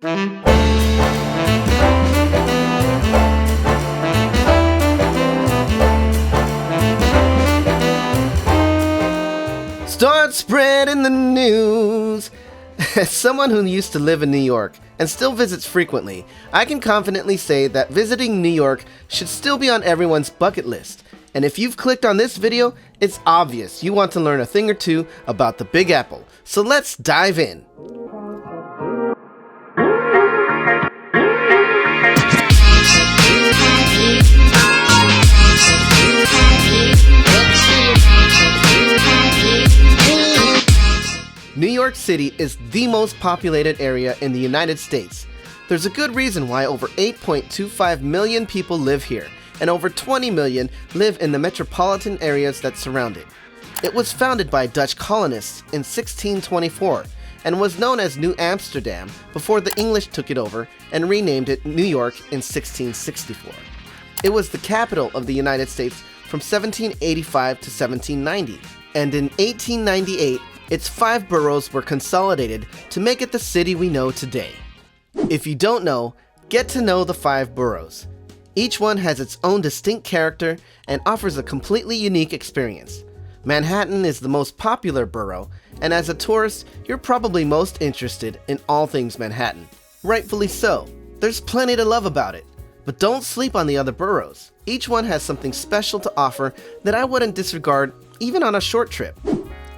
Start spreading the news. As someone who used to live in New York and still visits frequently, I can confidently say that visiting New York should still be on everyone's bucket list. And if you've clicked on this video, it's obvious you want to learn a thing or two about the Big Apple. So let's dive in. New York City is the most populated area in the United States. There's a good reason why over 8.25 million people live here, and over 20 million live in the metropolitan areas that surround it. It was founded by Dutch colonists in 1624 and was known as New Amsterdam before the English took it over and renamed it New York in 1664. It was the capital of the United States from 1785 to 1790, and in 1898, its 5 boroughs were consolidated to make it the city we know today. If you don't know, get to know the 5 boroughs. Each one has its own distinct character and offers a completely unique experience. Manhattan is the most popular borough, and as a tourist, you're probably most interested in all things Manhattan. Rightfully so. There's plenty to love about it. But don't sleep on the other boroughs. Each one has something special to offer that I wouldn't disregard even on a short trip.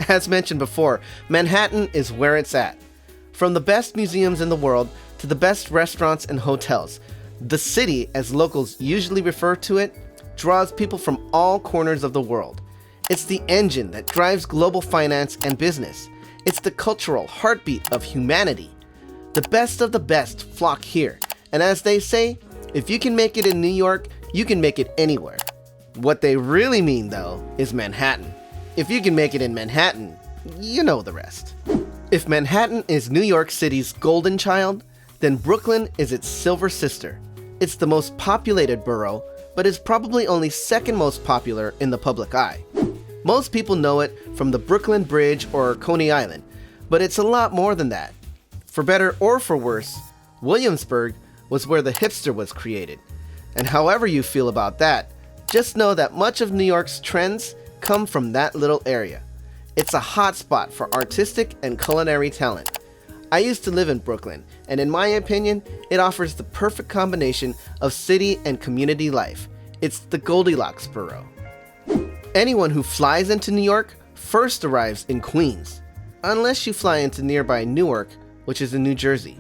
As mentioned before, Manhattan is where it's at. From the best museums in the world to the best restaurants and hotels, the city, as locals usually refer to it, draws people from all corners of the world. It's the engine that drives global finance and business. It's the cultural heartbeat of humanity. The best of the best flock here, and as they say, if you can make it in New York, you can make it anywhere. What they really mean, though, is Manhattan. If you can make it in Manhattan, you know the rest. If Manhattan is New York City's golden child, then Brooklyn is its silver sister. It's the most populated borough, but is probably only second most popular in the public eye. Most people know it from the Brooklyn Bridge or Coney Island, but it's a lot more than that. For better or for worse, Williamsburg was where the hipster was created. And however you feel about that, just know that much of New York's trends come from that little area. It's a hotspot for artistic and culinary talent. I used to live in Brooklyn, and in my opinion, it offers the perfect combination of city and community life. It's the Goldilocks borough. Anyone who flies into New York first arrives in Queens, unless you fly into nearby Newark, which is in New Jersey.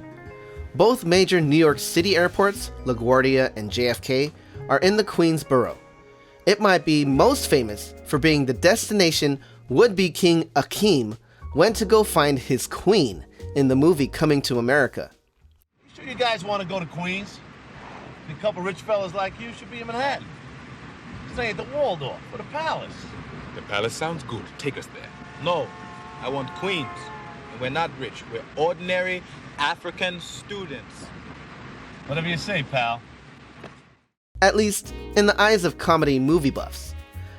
Both major New York City airports, LaGuardia and JFK, are in the Queens borough. It might be most famous for being the destination would-be King Akeem went to go find his queen in the movie Coming to America. You sure you guys want to go to Queens? A couple rich fellas like you should be in Manhattan. This ain't the Waldorf or the Palace. The Palace sounds good. Take us there. No, I want Queens. And we're not rich. We're ordinary African students. Whatever you say, pal. At least in the eyes of comedy movie buffs.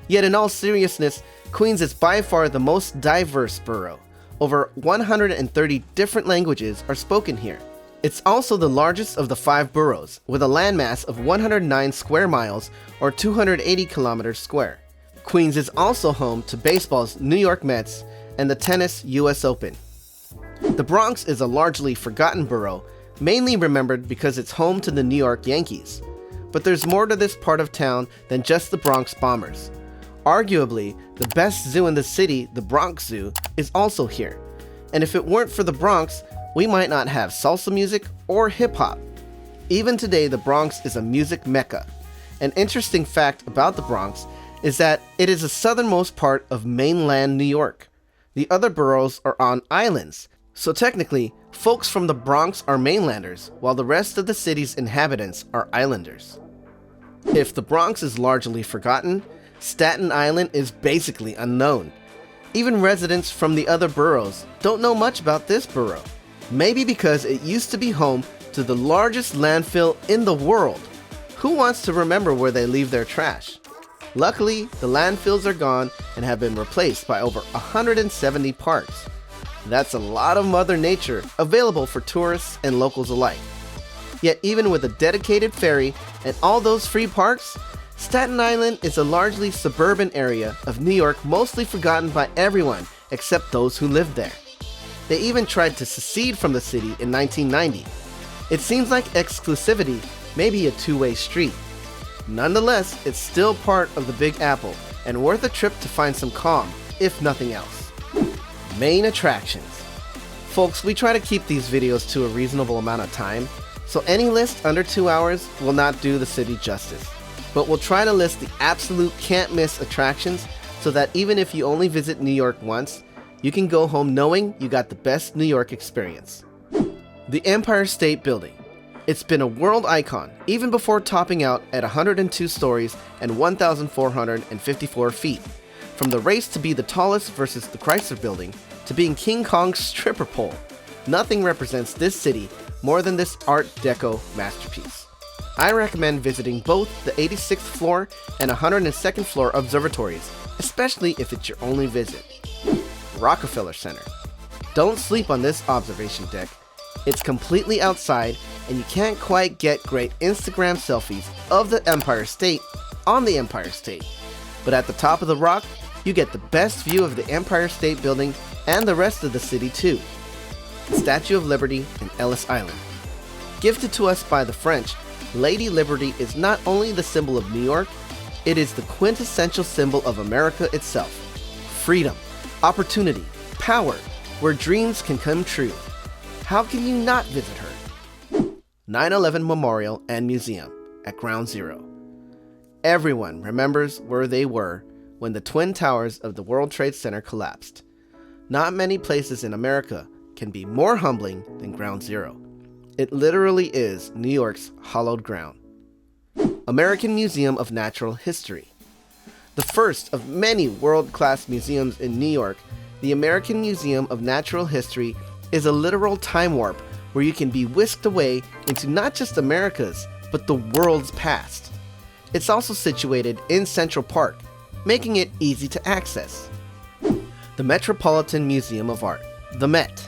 Yet in all seriousness, Queens is by far the most diverse borough. Over 130 different languages are spoken here. It's also the largest of the 5 boroughs, with a landmass of 109 square miles or 280 kilometers square. Queens is also home to baseball's New York Mets and the tennis US Open. The Bronx is a largely forgotten borough, mainly remembered because it's home to the New York Yankees. But there's more to this part of town than just the Bronx Bombers. Arguably, the best zoo in the city, the Bronx Zoo, is also here. And if it weren't for the Bronx, we might not have salsa music or hip-hop. Even today, the Bronx is a music mecca. An interesting fact about the Bronx is that it is the southernmost part of mainland New York. The other boroughs are on islands, so technically, folks from the Bronx are mainlanders, while the rest of the city's inhabitants are islanders. If the Bronx is largely forgotten, Staten Island is basically unknown. Even residents from the other boroughs don't know much about this borough. Maybe because it used to be home to the largest landfill in the world. Who wants to remember where they leave their trash? Luckily, the landfills are gone and have been replaced by over 170 parks. That's a lot of Mother Nature available for tourists and locals alike. Yet even with a dedicated ferry and all those free parks, Staten Island is a largely suburban area of New York, mostly forgotten by everyone except those who lived there. They even tried to secede from the city in 1990. It seems like exclusivity may be a two-way street. Nonetheless, it's still part of the Big Apple and worth a trip to find some calm, if nothing else. Main attractions. Folks, we try to keep these videos to a reasonable amount of time, so any list under 2 hours will not do the city justice. But we'll try to list the absolute can't-miss attractions so that even if you only visit New York once, you can go home knowing you got the best New York experience. The Empire State Building. It's been a world icon, even before topping out at 102 stories and 1,454 feet. From the race to be the tallest versus the Chrysler Building, to being King Kong's stripper pole, nothing represents this city more than this Art Deco masterpiece. I recommend visiting both the 86th floor and 102nd floor observatories, especially if it's your only visit. Rockefeller Center. Don't sleep on this observation deck. It's completely outside, and you can't quite get great Instagram selfies of the Empire State on the Empire State. But at the top of the rock, you get the best view of the Empire State Building and the rest of the city too. The Statue of Liberty in Ellis Island. Gifted to us by the French, Lady Liberty is not only the symbol of New York, it is the quintessential symbol of America itself. Freedom, opportunity, power, where dreams can come true. How can you not visit her? 9/11 Memorial and Museum at Ground Zero. Everyone remembers where they were when the Twin Towers of the World Trade Center collapsed. Not many places in America can be more humbling than Ground Zero. It literally is New York's hallowed ground. American Museum of Natural History. The first of many world-class museums in New York, the American Museum of Natural History is a literal time warp where you can be whisked away into not just America's, but the world's past. It's also situated in Central Park, making it easy to access. The Metropolitan Museum of Art, the Met.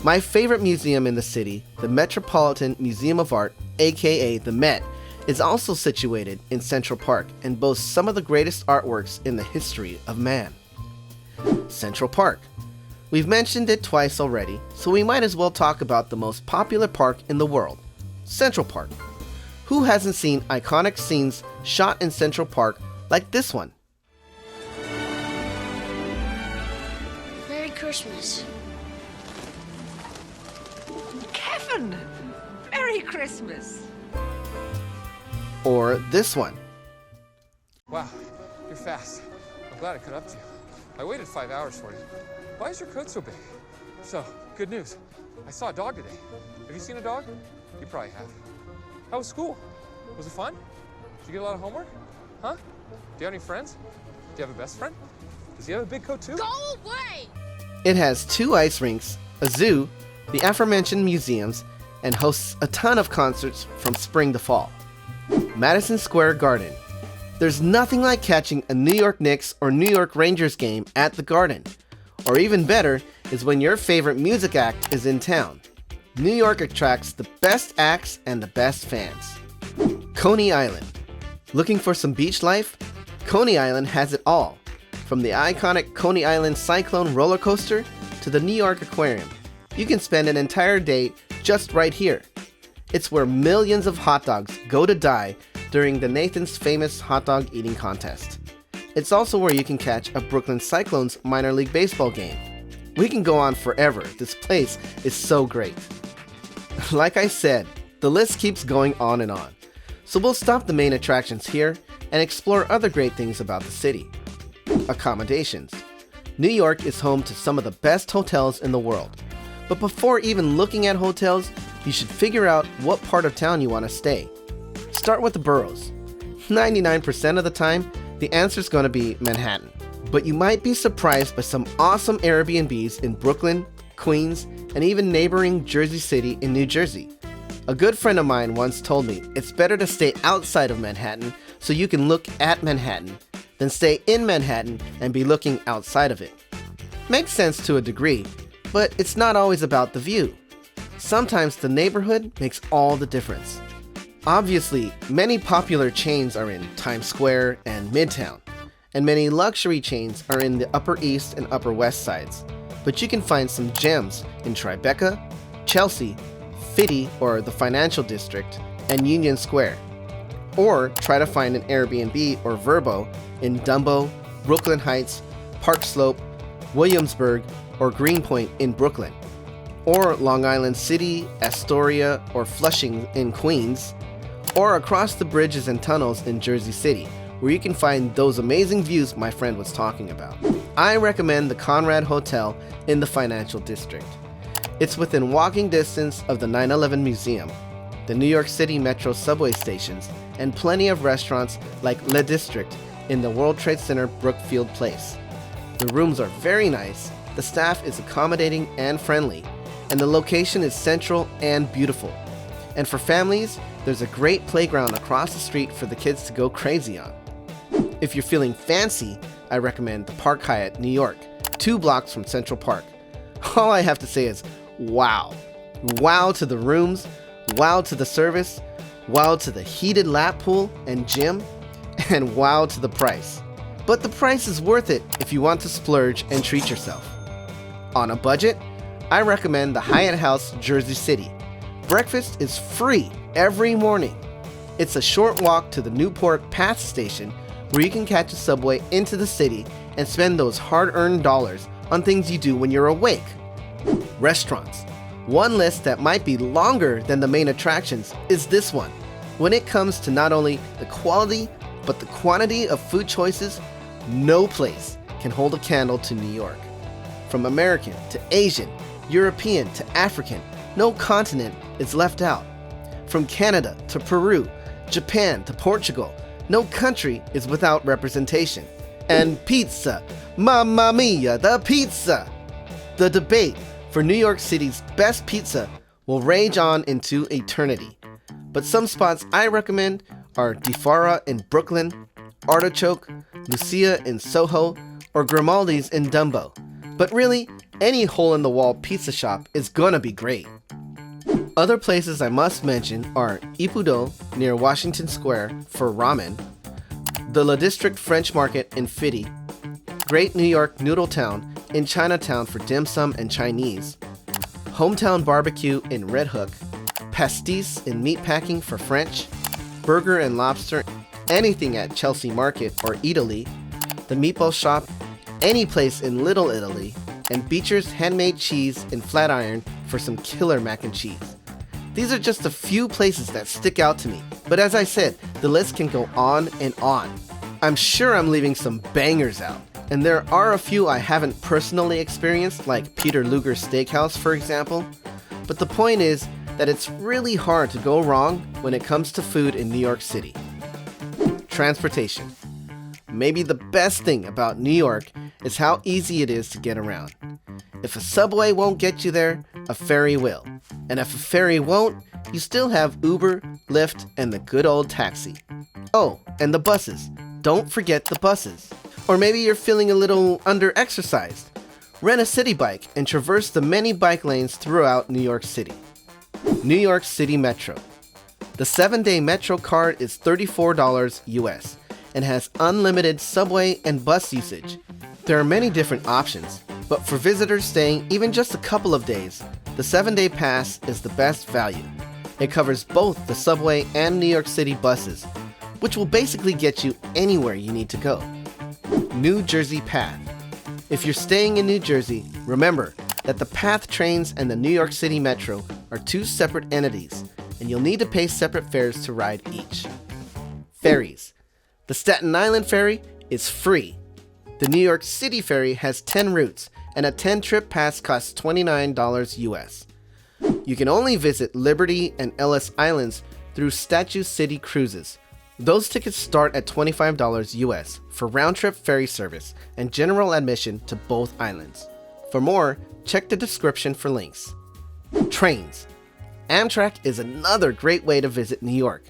My favorite museum in the city, the Metropolitan Museum of Art, aka the Met, is also situated in Central Park and boasts some of the greatest artworks in the history of man. Central Park. We've mentioned it twice already, so we might as well talk about the most popular park in the world, Central Park. Who hasn't seen iconic scenes shot in Central Park like this one? Merry Christmas. Kevin! Merry Christmas! Or this one? Wow, you're fast. I'm glad I caught up to you. I waited 5 hours for you. Why is your coat so big? So, good news. I saw a dog today. Have you seen a dog? You probably have. How was school? Was it fun? Did you get a lot of homework? Huh? Do you have any friends? Do you have a best friend? Does he have a big coat too? Go away! It has 2 ice rinks, a zoo, the aforementioned museums, and hosts a ton of concerts from spring to fall. Madison Square Garden. There's nothing like catching a New York Knicks or New York Rangers game at the Garden. Or even better is when your favorite music act is in town. New York attracts the best acts and the best fans. Coney Island. Looking for some beach life? Coney Island has it all. From the iconic Coney Island Cyclone roller coaster to the New York Aquarium. You can spend an entire day just right here. It's where millions of hot dogs go to die during the Nathan's Famous Hot Dog Eating Contest. It's also where you can catch a Brooklyn Cyclones minor league baseball game. We can go on forever. This place is so great. Like I said, the list keeps going on and on. So we'll stop the main attractions here and explore other great things about the city. Accommodations. New York is home to some of the best hotels in the world. But before even looking at hotels, you should figure out what part of town you want to stay. Start with the boroughs. 99% of the time, the answer is going to be Manhattan. But you might be surprised by some awesome Airbnbs in Brooklyn, Queens, and even neighboring Jersey City in New Jersey. A good friend of mine once told me it's better to stay outside of Manhattan so you can look at Manhattan than stay in Manhattan and be looking outside of it. Makes sense to a degree, But it's not always about the view. Sometimes the neighborhood makes all the difference. Obviously, many popular chains are in Times Square and Midtown, and many luxury chains are in the Upper East and Upper West sides. But you can find some gems in Tribeca, Chelsea, Fitty or the Financial District, and Union Square. Or try to find an Airbnb or Vrbo in Dumbo, Brooklyn Heights, Park Slope, Williamsburg, or Greenpoint in Brooklyn. Or Long Island City, Astoria, or Flushing in Queens. Or across the bridges and tunnels in Jersey City, where you can find those amazing views my friend was talking about. I recommend the Conrad Hotel in the Financial District. It's within walking distance of the 9/11 Museum, the New York City Metro subway stations, and plenty of restaurants like Le District in the World Trade Center Brookfield Place. The rooms are very nice, the staff is accommodating and friendly, and the location is central and beautiful. And for families, there's a great playground across the street for the kids to go crazy on. If you're feeling fancy, I recommend the Park Hyatt, New York, 2 blocks from Central Park. All I have to say is, wow. Wow to the rooms, wow to the service, wow to the heated lap pool and gym, and wow to the price. But the price is worth it if you want to splurge and treat yourself. On a budget, I recommend the Hyatt House, Jersey City. Breakfast is free every morning. It's a short walk to the Newport Path Station where you can catch a subway into the city and spend those hard-earned dollars on things you do when you're awake. Restaurants. One list that might be longer than the main attractions is this one. When it comes to not only the quality, but the quantity of food choices, no place can hold a candle to New York. From American to Asian, European to African, no continent is left out. From Canada to Peru, Japan to Portugal, no country is without representation. And pizza, mamma mia, the pizza! The debate for New York City's best pizza will rage on into eternity. But some spots I recommend are Di Fara in Brooklyn, Artichoke, Lucia in Soho, or Grimaldi's in Dumbo. But really, any hole-in-the-wall pizza shop is gonna be great. Other places I must mention are Ippudo near Washington Square for ramen, the Le District French Market in Fitty, Great New York Noodle Town in Chinatown for dim sum and Chinese, Hometown Barbecue in Red Hook, Pastis in Meatpacking for French, Burger and Lobster, anything at Chelsea Market or Italy, the Meatball Shop, any place in Little Italy, and Beecher's Handmade Cheese in Flatiron for some killer mac and cheese. These are just a few places that stick out to me, but as I said, the list can go on and on. I'm sure I'm leaving some bangers out, and there are a few I haven't personally experienced, like Peter Luger's Steakhouse, for example. But the point is that it's really hard to go wrong when it comes to food in New York City. Transportation. Maybe the best thing about New York is how easy it is to get around. If a subway won't get you there, a ferry will. And if a ferry won't, you still have Uber, Lyft, and the good old taxi. Oh, and the buses. Don't forget the buses. Or maybe you're feeling a little under-exercised. Rent a city bike and traverse the many bike lanes throughout New York City. New York City Metro. The 7-day Metro card is $34 US and has unlimited subway and bus usage. There are many different options, but for visitors staying even just a couple of days, the 7-day pass is the best value. It covers both the subway and New York City buses, which will basically get you anywhere you need to go. New Jersey Path. If you're staying in New Jersey, remember that the Path trains and the New York City Metro are 2 separate entities, and you'll need to pay separate fares to ride each. Ferries. The Staten Island ferry is free. The New York City ferry has 10 routes, and a 10-trip pass costs $29 US. You can only visit Liberty and Ellis Islands through Statue City Cruises. Those tickets start at $25 US for round-trip ferry service and general admission to both islands. For more, check the description for links. Trains. Amtrak is another great way to visit New York.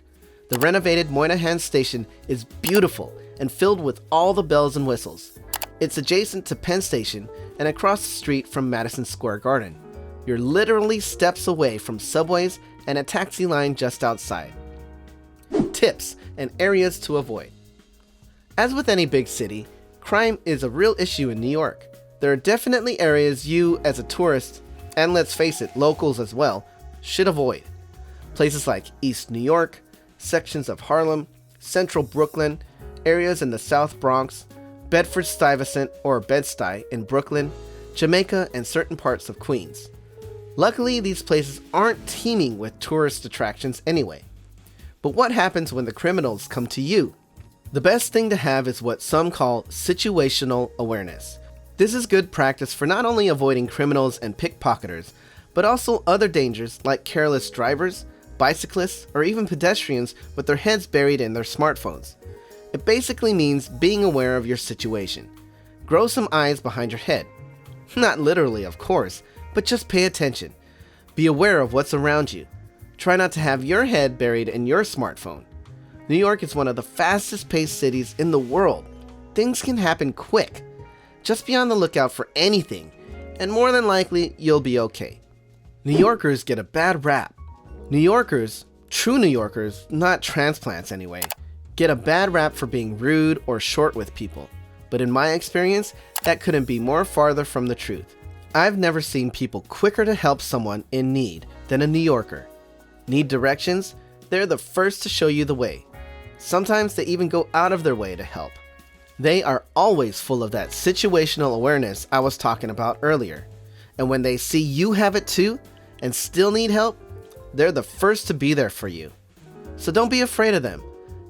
The renovated Moynihan Station is beautiful and filled with all the bells and whistles. It's adjacent to Penn Station and across the street from Madison Square Garden. You're literally steps away from subways and a taxi line just outside. Tips and areas to avoid. As with any big city, crime is a real issue in New York. There are definitely areas you, as a tourist, and let's face it, locals as well, should avoid. Places like East New York, sections of Harlem, Central Brooklyn, areas in the South Bronx, Bedford-Stuyvesant or Bed-Stuy in Brooklyn, Jamaica, and certain parts of Queens. Luckily, these places aren't teeming with tourist attractions anyway. But what happens when the criminals come to you? The best thing to have is what some call situational awareness. This is good practice for not only avoiding criminals and pickpocketers, but also other dangers like careless drivers, bicyclists, or even pedestrians with their heads buried in their smartphones. It basically means being aware of your situation. Grow some eyes behind your head. Not literally, of course, but just pay attention. Be aware of what's around you. Try not to have your head buried in your smartphone. New York is one of the fastest paced cities in the world. Things can happen quick. Just be on the lookout for anything, and more than likely, you'll be okay. New Yorkers get a bad rap. New Yorkers, true New Yorkers, not transplants anyway, get a bad rap for being rude or short with people. But in my experience, that couldn't be more farther from the truth. I've never seen people quicker to help someone in need than a New Yorker. Need directions? They're the first to show you the way. Sometimes they even go out of their way to help. They are always full of that situational awareness I was talking about earlier. And when they see you have it too, and still need help, they're the first to be there for you. So don't be afraid of them.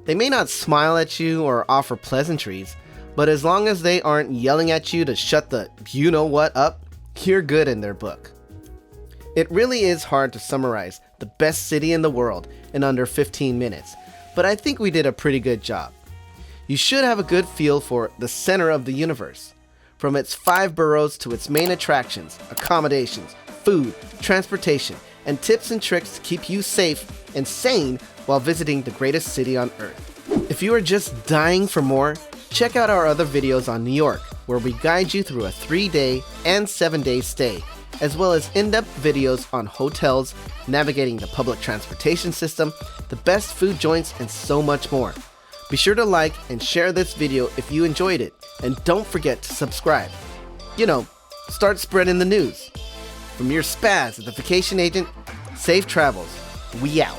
They may not smile at you or offer pleasantries, but as long as they aren't yelling at you to shut the you-know-what up, you're good in their book. It really is hard to summarize the best city in the world in under 15 minutes, but I think we did a pretty good job. You should have a good feel for the center of the universe. From its 5 boroughs to its main attractions, accommodations, food, transportation, and tips and tricks to keep you safe and sane while visiting the greatest city on earth. If you are just dying for more, check out our other videos on New York, where we guide you through a 3-day and 7-day stay, as well as in-depth videos on hotels, navigating the public transportation system, the best food joints, and so much more. Be sure to like and share this video if you enjoyed it, and don't forget to subscribe. Start spreading the news. From your spaz at the vacation agent, safe travels. We out.